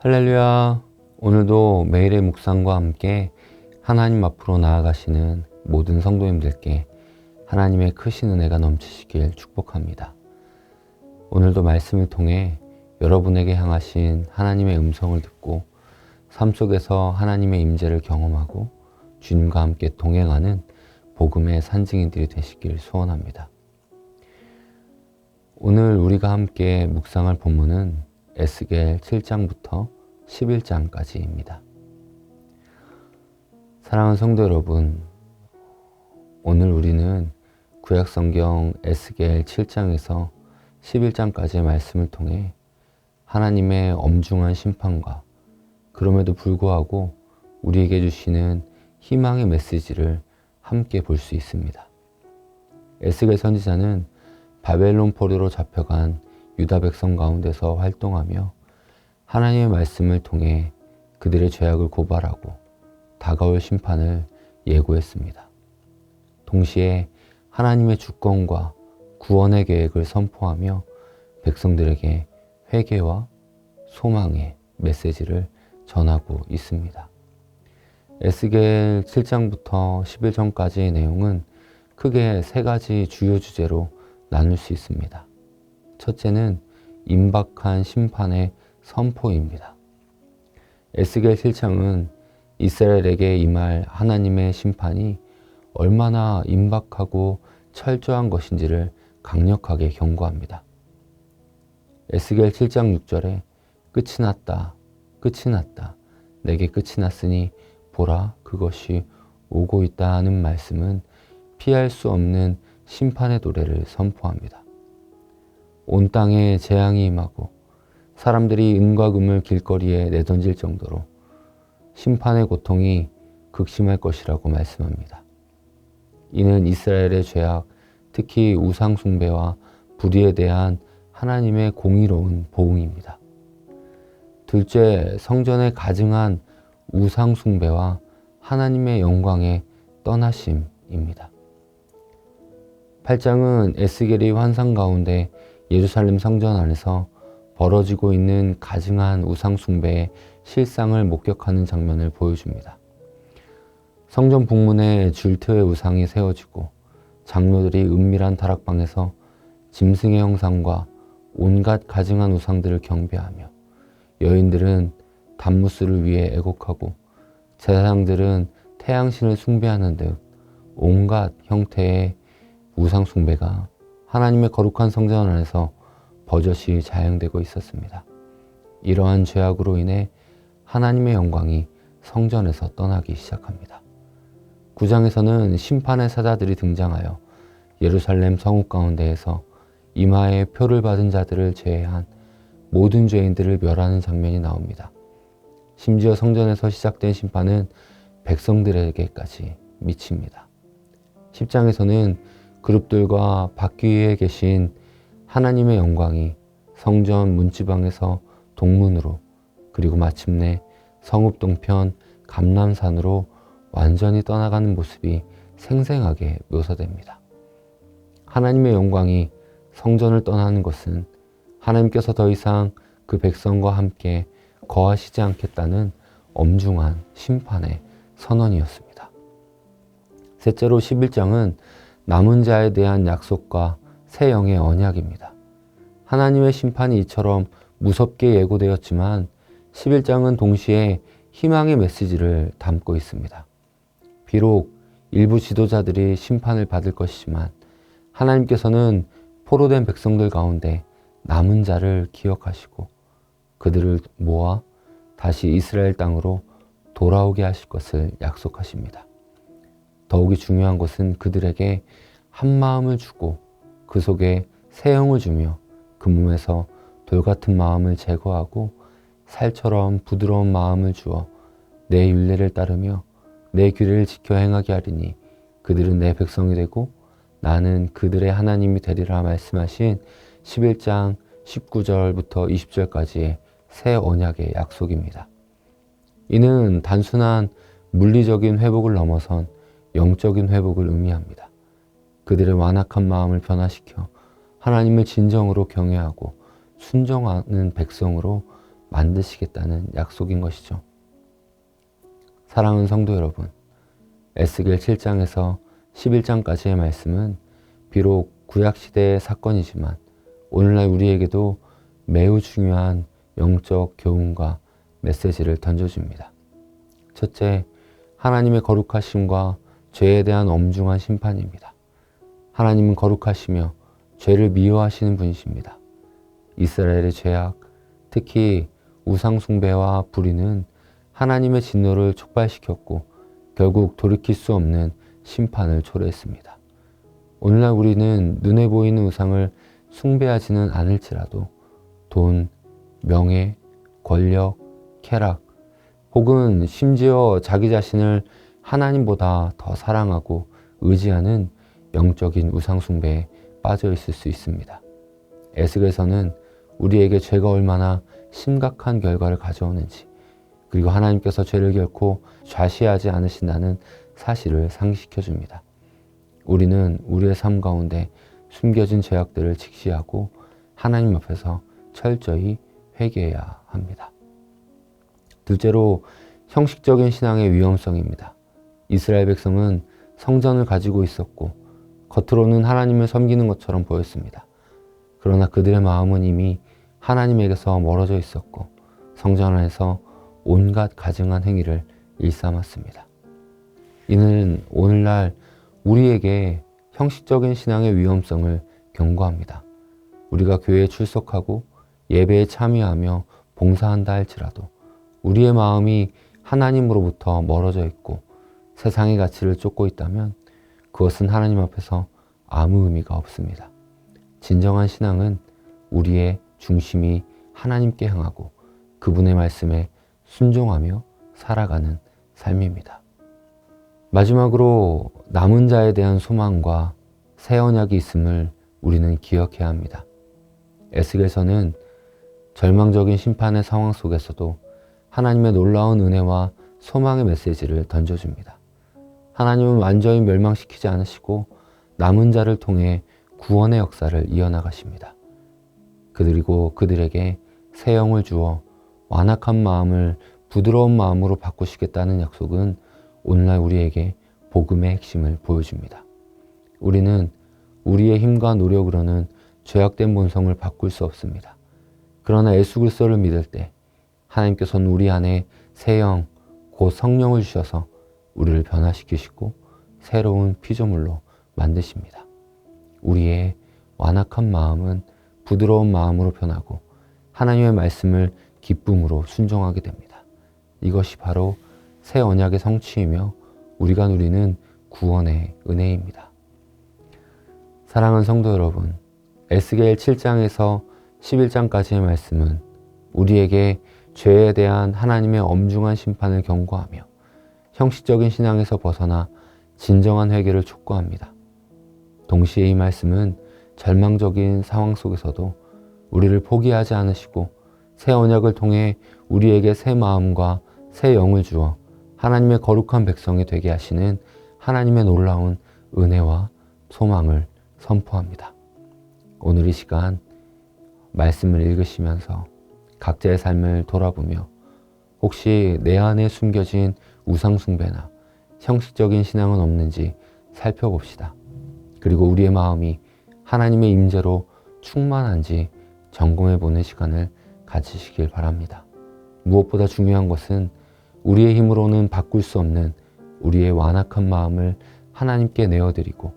할렐루야. 오늘도 매일의 묵상과 함께 하나님 앞으로 나아가시는 모든 성도님들께 하나님의 크신 은혜가 넘치시길 축복합니다. 오늘도 말씀을 통해 여러분에게 향하신 하나님의 음성을 듣고 삶 속에서 하나님의 임재를 경험하고 주님과 함께 동행하는 복음의 산증인들이 되시길 소원합니다. 오늘 우리가 함께 묵상할 본문은 에스겔 7장부터 11장까지입니다. 사랑하는 성도 여러분, 오늘 우리는 구약성경 에스겔 7장에서 11장까지의 말씀을 통해 하나님의 엄중한 심판과 그럼에도 불구하고 우리에게 주시는 희망의 메시지를 함께 볼 수 있습니다. 에스겔 선지자는 바벨론 포로로 잡혀간 유다 백성 가운데서 활동하며 하나님의 말씀을 통해 그들의 죄악을 고발하고 다가올 심판을 예고했습니다. 동시에 하나님의 주권과 구원의 계획을 선포하며 백성들에게 회개와 소망의 메시지를 전하고 있습니다. 에스겔 7장부터 11장까지의 내용은 크게 세 가지 주요 주제로 나눌 수 있습니다. 첫째는 임박한 심판의 선포입니다. 에스겔 7장은 이스라엘에게 임할 하나님의 심판이 얼마나 임박하고 철저한 것인지를 강력하게 경고합니다. 에스겔 7장 6절에 끝이 났다, 끝이 났다, 내게 끝이 났으니 보라, 그것이 오고 있다 하는 말씀은 피할 수 없는 심판의 도래를 선포합니다. 온 땅에 재앙이 임하고 사람들이 은과 금을 길거리에 내던질 정도로 심판의 고통이 극심할 것이라고 말씀합니다. 이는 이스라엘의 죄악, 특히 우상 숭배와 불의에 대한 하나님의 공의로운 보응입니다. 둘째, 성전에 가증한 우상 숭배와 하나님의 영광의 떠나심입니다. 8장은 에스겔이 환상 가운데 예루살렘 성전 안에서 벌어지고 있는 가증한 우상 숭배의 실상을 목격하는 장면을 보여줍니다. 성전 북문에 줄트의 우상이 세워지고 장로들이 은밀한 다락방에서 짐승의 형상과 온갖 가증한 우상들을 경배하며 여인들은 단무스를 위해 애곡하고 제사장들은 태양신을 숭배하는 등 온갖 형태의 우상 숭배가 하나님의 거룩한 성전 안에서 버젓이 자행되고 있었습니다. 이러한 죄악으로 인해 하나님의 영광이 성전에서 떠나기 시작합니다. 9장에서는 심판의 사자들이 등장하여 예루살렘 성읍 가운데에서 임하의 표를 받은 자들을 제외한 모든 죄인들을 멸하는 장면이 나옵니다. 심지어 성전에서 시작된 심판은 백성들에게까지 미칩니다. 10장에서는 그룹들과 바퀴 위에 계신 하나님의 영광이 성전 문지방에서 동문으로 그리고 마침내 성읍 동편 감람산으로 완전히 떠나가는 모습이 생생하게 묘사됩니다. 하나님의 영광이 성전을 떠나는 것은 하나님께서 더 이상 그 백성과 함께 거하시지 않겠다는 엄중한 심판의 선언이었습니다. 셋째로 11장은 남은 자에 대한 약속과 새 영의 언약입니다. 하나님의 심판이 이처럼 무섭게 예고되었지만 11장은 동시에 희망의 메시지를 담고 있습니다. 비록 일부 지도자들이 심판을 받을 것이지만 하나님께서는 포로된 백성들 가운데 남은 자를 기억하시고 그들을 모아 다시 이스라엘 땅으로 돌아오게 하실 것을 약속하십니다. 더욱이 중요한 것은 그들에게 한 마음을 주고 그 속에 새 영을 주며 그 몸에서 돌 같은 마음을 제거하고 살처럼 부드러운 마음을 주어 내 율례를 따르며 내 규례를 지켜 행하게 하리니 그들은 내 백성이 되고 나는 그들의 하나님이 되리라 말씀하신 11장 19절부터 20절까지의 새 언약의 약속입니다. 이는 단순한 물리적인 회복을 넘어선 영적인 회복을 의미합니다. 그들의 완악한 마음을 변화시켜 하나님을 진정으로 경외하고 순종하는 백성으로 만드시겠다는 약속인 것이죠. 사랑하는 성도 여러분, 에스겔 7장에서 11장까지의 말씀은 비록 구약시대의 사건이지만 오늘날 우리에게도 매우 중요한 영적 교훈과 메시지를 던져줍니다. 첫째, 하나님의 거룩하심과 죄에 대한 엄중한 심판입니다. 하나님은 거룩하시며 죄를 미워하시는 분이십니다. 이스라엘의 죄악, 특히 우상숭배와 불의는 하나님의 진노를 촉발시켰고 결국 돌이킬 수 없는 심판을 초래했습니다. 오늘날 우리는 눈에 보이는 우상을 숭배하지는 않을지라도 돈, 명예, 권력, 쾌락 혹은 심지어 자기 자신을 하나님보다 더 사랑하고 의지하는 영적인 우상숭배에 빠져 있을 수 있습니다. 에스겔서는 우리에게 죄가 얼마나 심각한 결과를 가져오는지, 그리고 하나님께서 죄를 결코 좌시하지 않으신다는 사실을 상기시켜 줍니다. 우리는 우리의 삶 가운데 숨겨진 죄악들을 직시하고 하나님 앞에서 철저히 회개해야 합니다. 둘째로, 형식적인 신앙의 위험성입니다. 이스라엘 백성은 성전을 가지고 있었고 겉으로는 하나님을 섬기는 것처럼 보였습니다. 그러나 그들의 마음은 이미 하나님에게서 멀어져 있었고 성전 안에서 온갖 가증한 행위를 일삼았습니다. 이는 오늘날 우리에게 형식적인 신앙의 위험성을 경고합니다. 우리가 교회에 출석하고 예배에 참여하며 봉사한다 할지라도 우리의 마음이 하나님으로부터 멀어져 있고 세상의 가치를 쫓고 있다면 그것은 하나님 앞에서 아무 의미가 없습니다. 진정한 신앙은 우리의 중심이 하나님께 향하고 그분의 말씀에 순종하며 살아가는 삶입니다. 마지막으로 남은 자에 대한 소망과 새 언약이 있음을 우리는 기억해야 합니다. 에스겔서는 절망적인 심판의 상황 속에서도 하나님의 놀라운 은혜와 소망의 메시지를 던져줍니다. 하나님은 완전히 멸망시키지 않으시고 남은 자를 통해 구원의 역사를 이어나가십니다. 그리고 그들에게 새 영을 주어 완악한 마음을 부드러운 마음으로 바꾸시겠다는 약속은 오늘날 우리에게 복음의 핵심을 보여줍니다. 우리는 우리의 힘과 노력으로는 죄악된 본성을 바꿀 수 없습니다. 그러나 예수 그리스도를 믿을 때 하나님께서는 우리 안에 새 영, 곧 성령을 주셔서 우리를 변화시키시고 새로운 피조물로 만드십니다. 우리의 완악한 마음은 부드러운 마음으로 변하고 하나님의 말씀을 기쁨으로 순종하게 됩니다. 이것이 바로 새 언약의 성취이며 우리가 누리는 구원의 은혜입니다. 사랑하는 성도 여러분, 에스겔 7장에서 11장까지의 말씀은 우리에게 죄에 대한 하나님의 엄중한 심판을 경고하며 형식적인 신앙에서 벗어나 진정한 회개를 촉구합니다. 동시에 이 말씀은 절망적인 상황 속에서도 우리를 포기하지 않으시고 새 언약을 통해 우리에게 새 마음과 새 영을 주어 하나님의 거룩한 백성이 되게 하시는 하나님의 놀라운 은혜와 소망을 선포합니다. 오늘 이 시간 말씀을 읽으시면서 각자의 삶을 돌아보며 혹시 내 안에 숨겨진 우상숭배나 형식적인 신앙은 없는지 살펴봅시다. 그리고 우리의 마음이 하나님의 임재로 충만한지 점검해보는 시간을 가지시길 바랍니다. 무엇보다 중요한 것은 우리의 힘으로는 바꿀 수 없는 우리의 완악한 마음을 하나님께 내어드리고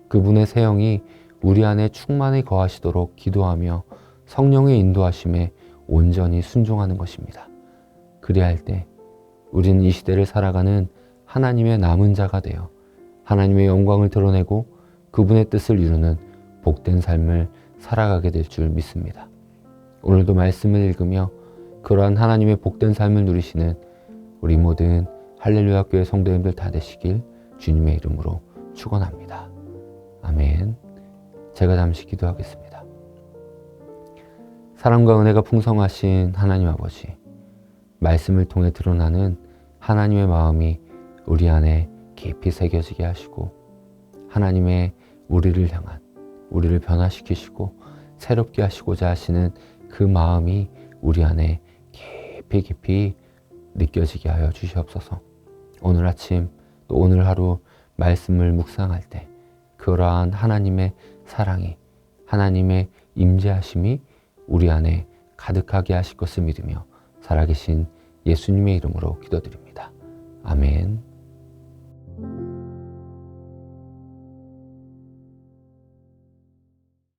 그분의 새 영이 우리 안에 충만히 거하시도록 기도하며 성령의 인도하심에 온전히 순종하는 것입니다. 그리할 때 우리는 이 시대를 살아가는 하나님의 남은 자가 되어 하나님의 영광을 드러내고 그분의 뜻을 이루는 복된 삶을 살아가게 될 줄 믿습니다. 오늘도 말씀을 읽으며 그러한 하나님의 복된 삶을 누리시는 우리 모든 할렐루야 교회 성도님들 다 되시길 주님의 이름으로 축원합니다. 아멘. 제가 잠시 기도하겠습니다. 사랑과 은혜가 풍성하신 하나님 아버지, 말씀을 통해 드러나는 하나님의 마음이 우리 안에 깊이 새겨지게 하시고 하나님의 우리를 향한, 우리를 변화시키시고 새롭게 하시고자 하시는 그 마음이 우리 안에 깊이 깊이 느껴지게 하여 주시옵소서. 오늘 아침 또 오늘 하루 말씀을 묵상할 때 그러한 하나님의 사랑이, 하나님의 임재하심이 우리 안에 가득하게 하실 것을 믿으며 살아계신 예수님의 이름으로 기도드립니다. 아멘.